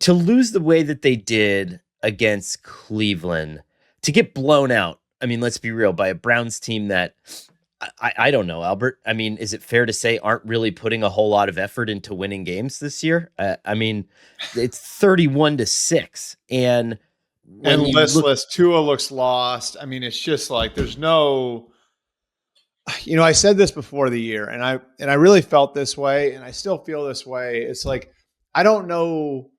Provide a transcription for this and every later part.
to lose the way that they did against Cleveland, to get blown out. I mean, let's be real, by a Browns team that I don't know, Albert. I mean, is it fair to say aren't really putting a whole lot of effort into winning games this year? I mean, it's 31-6, and when you look, listless. Tua looks lost. I mean, it's just like there's no. I said this before the year, and I really felt this way, and I still feel this way. It's like I don't know.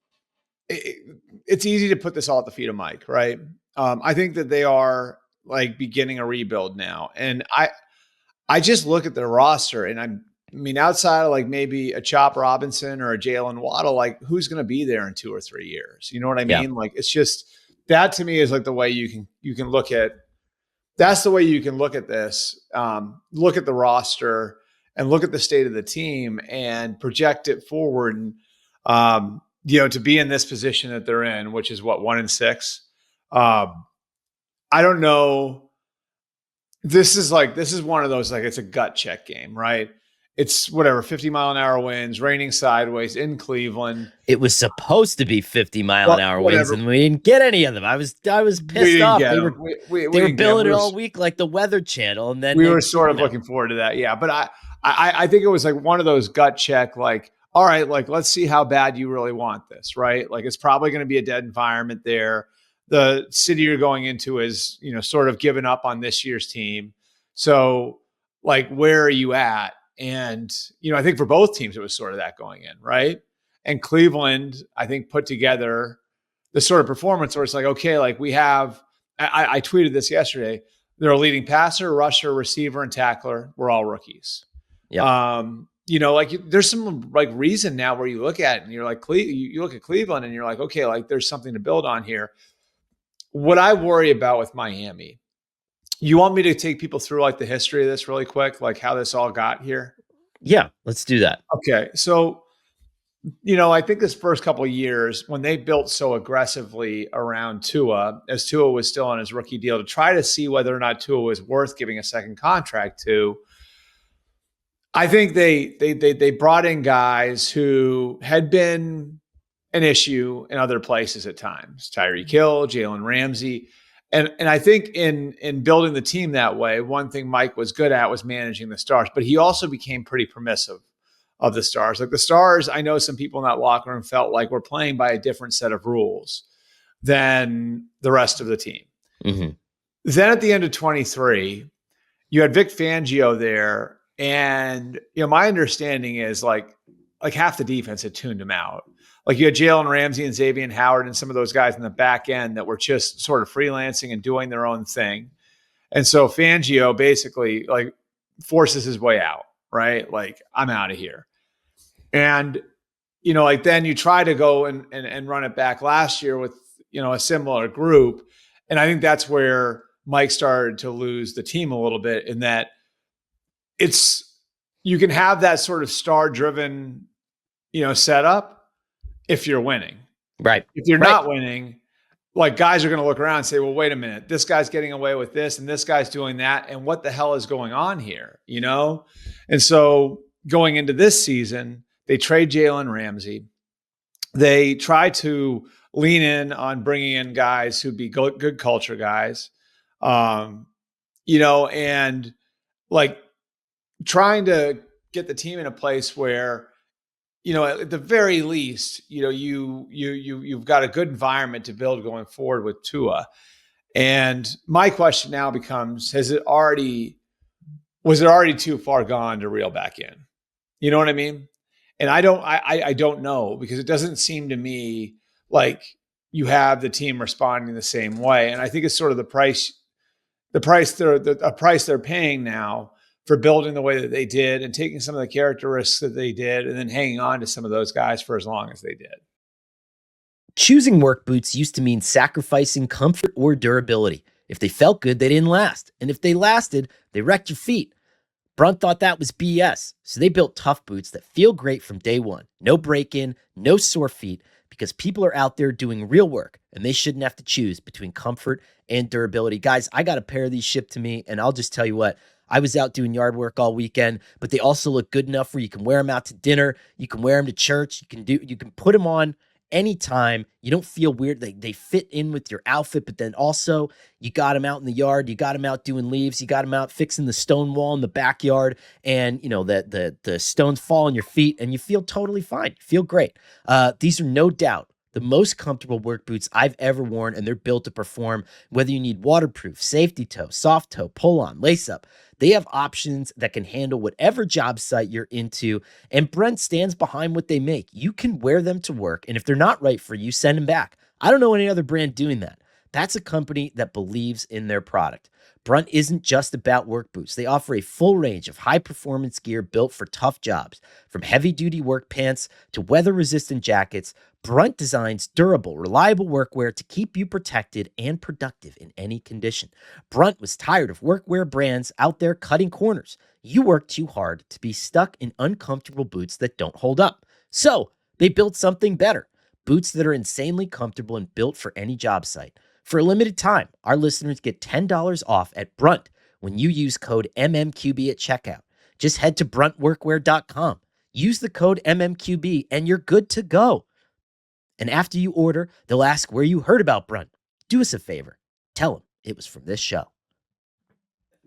It's easy to put this all at the feet of Mike, right? I think that they are like beginning a rebuild now, and I just look at their roster, and I mean, outside of like maybe a Chop Robinson or a Jalen Waddle, like who's going to be there in 2 or 3 years? You know what I mean? yeah, Like it's just that to me is like the way you can look at. That's the way you can look at this. Look at the roster and look at the state of the team and project it forward. And to be in this position that they're in, which is what 1-6. I don't know. This is one of those, like, it's a gut check game, right? It's whatever, 50-mile-an-hour winds, raining sideways in Cleveland. it was supposed to be 50-mile-an-hour winds, and we didn't get any of them. I was pissed off. They were billing it all week like the Weather Channel, and then we were sort of looking forward to that. Yeah, but I think it was like one of those gut check, like, all right, like let's see how bad you really want this, right? Like it's probably going to be a dead environment there. The city you're going into is, sort of given up on this year's team. So like, where are you at? And, I think for both teams, it was sort of that going in, right? And Cleveland, I think, put together the sort of performance where it's like, okay, like we have, I tweeted this yesterday, they're a leading passer, rusher, receiver, and tackler. We're all rookies. Yeah. Like there's some like reason now where you look at it and you're like, you look at Cleveland and you're like, okay, like there's something to build on here. What I worry about with Miami, you want me to take people through like the history of this really quick, like how this all got here? Yeah, let's do that. Okay. So, I think this first couple of years when they built so aggressively around Tua, as Tua was still on his rookie deal, to try to see whether or not Tua was worth giving a second contract to, I think they brought in guys who had been an issue in other places at times. Tyreek Hill, Jalen Ramsey. And I think in building the team that way, one thing Mike was good at was managing the stars, but he also became pretty permissive of the stars. Like the stars, I know some people in that locker room felt like we're playing by a different set of rules than the rest of the team. Mm-hmm. Then at the end of 23, you had Vic Fangio there. And, my understanding is like half the defense had tuned him out. Like you had Jalen Ramsey and Xavier Howard and some of those guys in the back end that were just sort of freelancing and doing their own thing. And so Fangio basically like forces his way out, right? Like I'm out of here. And, like then you try to go and run it back last year with, a similar group. And I think that's where Mike started to lose the team a little bit in that you can have that sort of star driven, setup if you're winning. Right. If you're not winning, like guys are going to look around and say, well, wait a minute, this guy's getting away with this and this guy's doing that. And what the hell is going on here? And so going into this season, they trade Jalen Ramsey. They try to lean in on bringing in guys who'd be good culture guys, and like trying to get the team in a place where, at the very least, you've got a good environment to build going forward with Tua. And my question now becomes, was it already too far gone to reel back in? You know what I mean? And I don't know, because it doesn't seem to me like you have the team responding the same way. And I think it's sort of a price they're paying now for building the way that they did and taking some of the characteristics that they did and then hanging on to some of those guys for as long as they did. Choosing work boots used to mean sacrificing comfort or durability. If they felt good, they didn't last. And if they lasted, they wrecked your feet. Brunt thought that was BS, so they built tough boots that feel great from day one. No break-in, no sore feet, because people are out there doing real work, and they shouldn't have to choose between comfort and durability. Guys, I got a pair of these shipped to me, and I'll just tell you what, I was out doing yard work all weekend, but they also look good enough where you can wear them out to dinner, you can wear them to church, you can put them on anytime. You don't feel weird. They fit in with your outfit, but then also you got them out in the yard, you got them out doing leaves, you got them out fixing the stone wall in the backyard, and the stones fall on your feet, and you feel totally fine. You feel great. These are no doubt the most comfortable work boots I've ever worn, and they're built to perform whether you need waterproof, safety toe, soft toe, pull on, lace up. They have options that can handle whatever job site you're into, and Brent stands behind what they make. You can wear them to work, and if they're not right for you, send them back. I don't know any other brand doing that. That's a company that believes in their product. Brunt isn't just about work boots. They offer a full range of high-performance gear built for tough jobs. From heavy-duty work pants to weather-resistant jackets, Brunt designs durable, reliable workwear to keep you protected and productive in any condition. Brunt was tired of workwear brands out there cutting corners. You work too hard to be stuck in uncomfortable boots that don't hold up. So they built something better. Boots that are insanely comfortable and built for any job site. For a limited time, our listeners get $10 off at Brunt when you use code MMQB at checkout. Just head to bruntworkwear.com. Use the code MMQB and you're good to go. And after you order, they'll ask where you heard about Brunt. Do us a favor. Tell them it was from this show.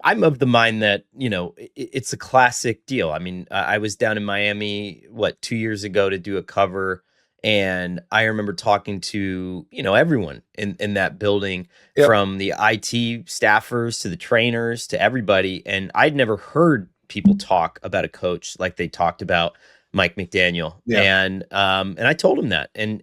I'm of the mind that, it's a classic deal. I mean, I was down in Miami, 2 years ago to do a cover. And I remember talking to, everyone in that building, Yep. from the IT staffers to the trainers to everybody. And I'd never heard people talk about a coach like they talked about Mike McDaniel. Yeah. And I told him that. And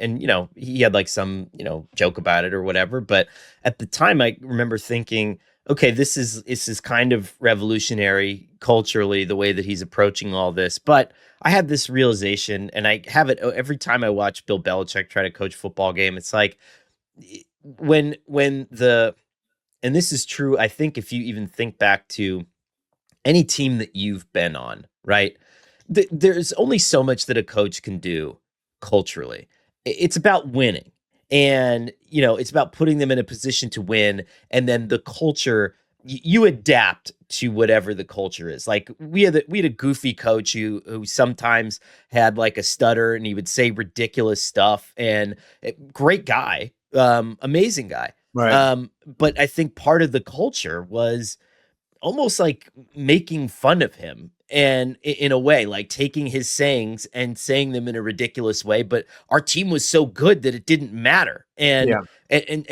he had like some, joke about it or whatever. But at the time, I remember thinking, okay, this is kind of revolutionary culturally, the way that he's approaching all this. But I had this realization, and I have it every time I watch Bill Belichick try to coach a football game. It's like and this is true, I think, if you even think back to any team that you've been on, right? There's only so much that a coach can do culturally. It's about winning. And, it's about putting them in a position to win. And then the culture, you adapt to whatever the culture is. Like we had a goofy coach who sometimes had like a stutter and he would say ridiculous stuff, and great guy, amazing guy. Right. But I think part of the culture was almost like making fun of him, and in a way, like taking his sayings and saying them in a ridiculous way. But our team was so good that it didn't matter. And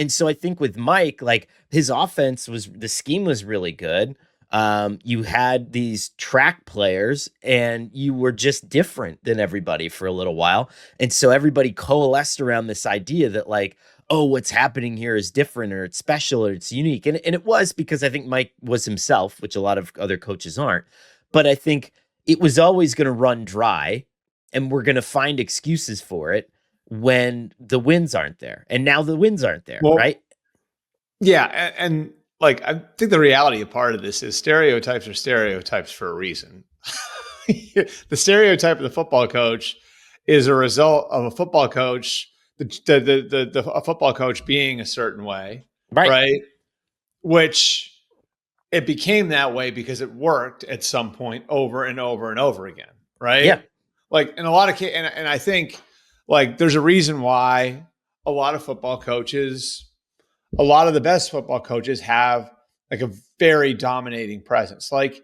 so I think with Mike, like his offense the scheme was really good. You had these track players, and you were just different than everybody for a little while. And so everybody coalesced around this idea that like, oh, what's happening here is different, or it's special, or it's unique. And it was, because I think Mike was himself, which a lot of other coaches aren't. But I think it was always going to run dry, and we're going to find excuses for it when the wins aren't there. And now the wins aren't there, right? Yeah. And like, I think the reality of part of this is stereotypes are stereotypes for a reason. The stereotype of the football coach is a result of a football coach, a football coach being a certain way, right? Which it became that way because it worked at some point over and over and over again, right? Yeah. Like in a lot of cases, and I think like there's a reason why a lot of football coaches, a lot of the best football coaches have like a very dominating presence. Like,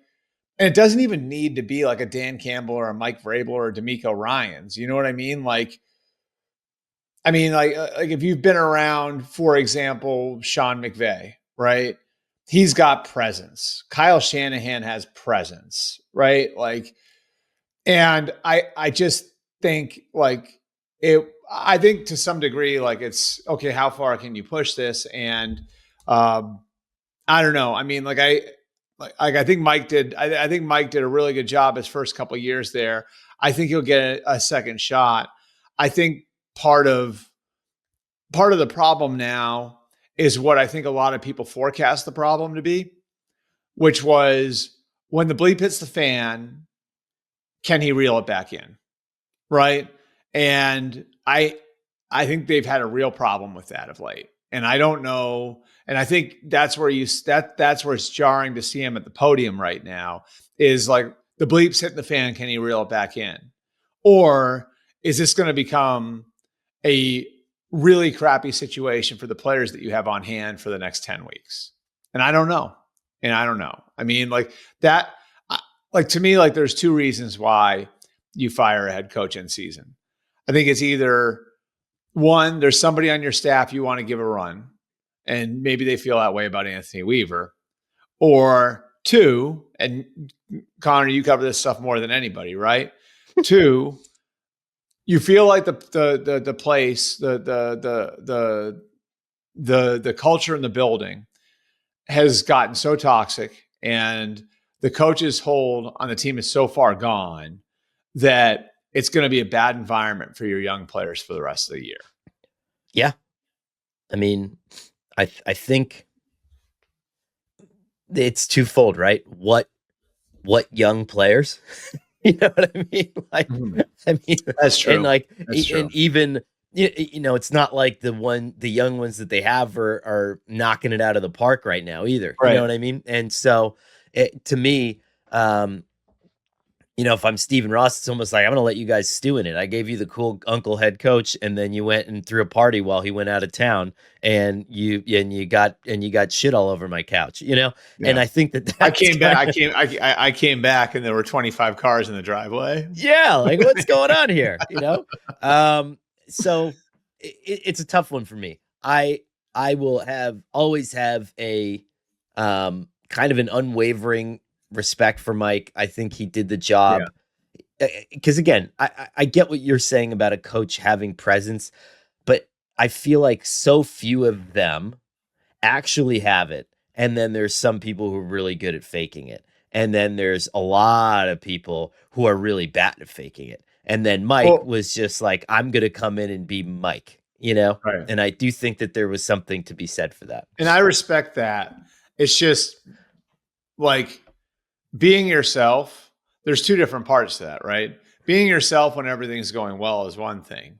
and it doesn't even need to be like a Dan Campbell or a Mike Vrabel or a D'Amico Ryans. You know what I mean? Like if you've been around, for example, Sean McVay, right? He's got presence. Kyle Shanahan has presence, right? Like, and I just think like I think to some degree, like it's okay, how far can you push this? And I don't know. I mean, I think Mike did. I think Mike did a really good job his first couple of years there. I think he'll get a second shot. I think part of the problem now is what I think a lot of people forecast the problem to be, which was when the bleep hits the fan, can he reel it back in? Right. And I think they've had a real problem with that of late. And I don't know. And I think that's where that's where it's jarring to see him at the podium right now, is like the bleep's hitting the fan. Can he reel it back in? Or is this going to become a really crappy situation for the players that you have on hand for the next 10 weeks. And I don't know. I mean, like that, like to me, like there's two reasons why you fire a head coach in season. I think it's either one, there's somebody on your staff you want to give a run, and maybe they feel that way about Anthony Weaver. Or two, and Conor, you cover this stuff more than anybody, right? Two, you feel like the place, the culture in the building has gotten so toxic, and the coach's hold on the team is so far gone that it's going to be a bad environment for your young players for the rest of the year. Yeah. I mean, I think it's twofold, right? What young players? You know what I mean? Like, I mean, that's true. And like, that's true. And even, you know, it's not like the young ones that they have are knocking it out of the park right now either. Right. You know what I mean? And so to me, you know, if I'm Stephen Ross, it's almost like I'm going to let you guys stew in it. I gave you the cool uncle head coach, and then you went and threw a party while he went out of town, and you got shit all over my couch, you know. Yeah. And I think that I came back, and there were 25 cars in the driveway. Yeah, like what's going on here, you know? So it's a tough one for me. I will always have a kind of an unwavering respect for Mike. I think he did the job. Because again, I get what you're saying about a coach having presence, but I feel like so few of them actually have it. And then there's some people who are really good at faking it. And then there's a lot of people who are really bad at faking it. And then Mike was just like, I'm going to come in and be Mike, you know? Right. And I do think that there was something to be said for that. And I respect that. It's just like, being yourself, there's two different parts to that, right? Being yourself when everything's going well is one thing.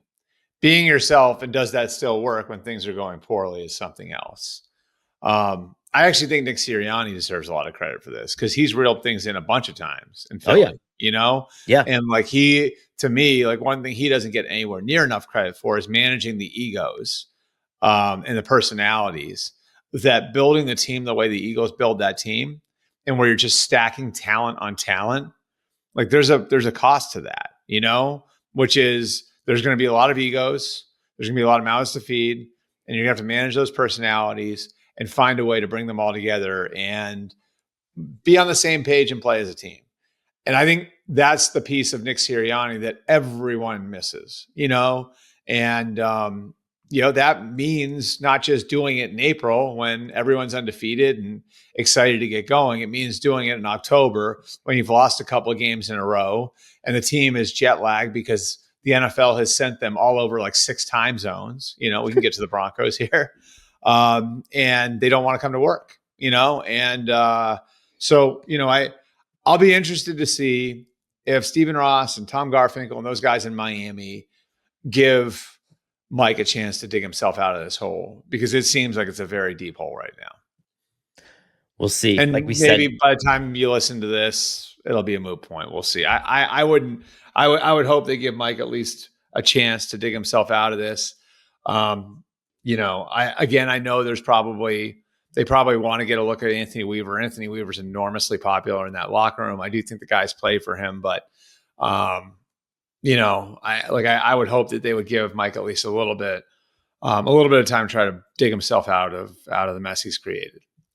Being yourself, and does that still work when things are going poorly, is something else. I actually think Nick Sirianni deserves a lot of credit for this, because he's reeled things in a bunch of times in Philly, you know? Yeah. And like to me, like one thing he doesn't get anywhere near enough credit for is managing the egos and the personalities, that building the team the way the Eagles build that team, and where you're just stacking talent on talent, like there's a cost to that, you know, which is there's going to be a lot of egos, there's going to be a lot of mouths to feed, and you're going to have to manage those personalities and find a way to bring them all together and be on the same page and play as a team. And I think that's the piece of Nick Sirianni that everyone misses, you know, and you know, that means not just doing it in April when everyone's undefeated and excited to get going. It means doing it in October when you've lost a couple of games in a row and the team is jet lagged because the NFL has sent them all over like 6 time zones. You know, we can get to the Broncos here. And they don't want to come to work, you know? And so, you know, I'll be interested to see if Stephen Ross and Tom Garfinkel and those guys in Miami give Mike a chance to dig himself out of this hole, because it seems like it's a very deep hole right now. We'll see. And like we maybe said, by the time you listen to this, it'll be a moot point. We'll see. I would hope they give Mike at least a chance to dig himself out of this. You know, I know they probably want to get a look at Anthony Weaver. Anthony Weaver's enormously popular in that locker room. I do think the guys play for him, but you know, I would hope that they would give Mike at least a little bit of time to try to dig himself out of the mess he's created.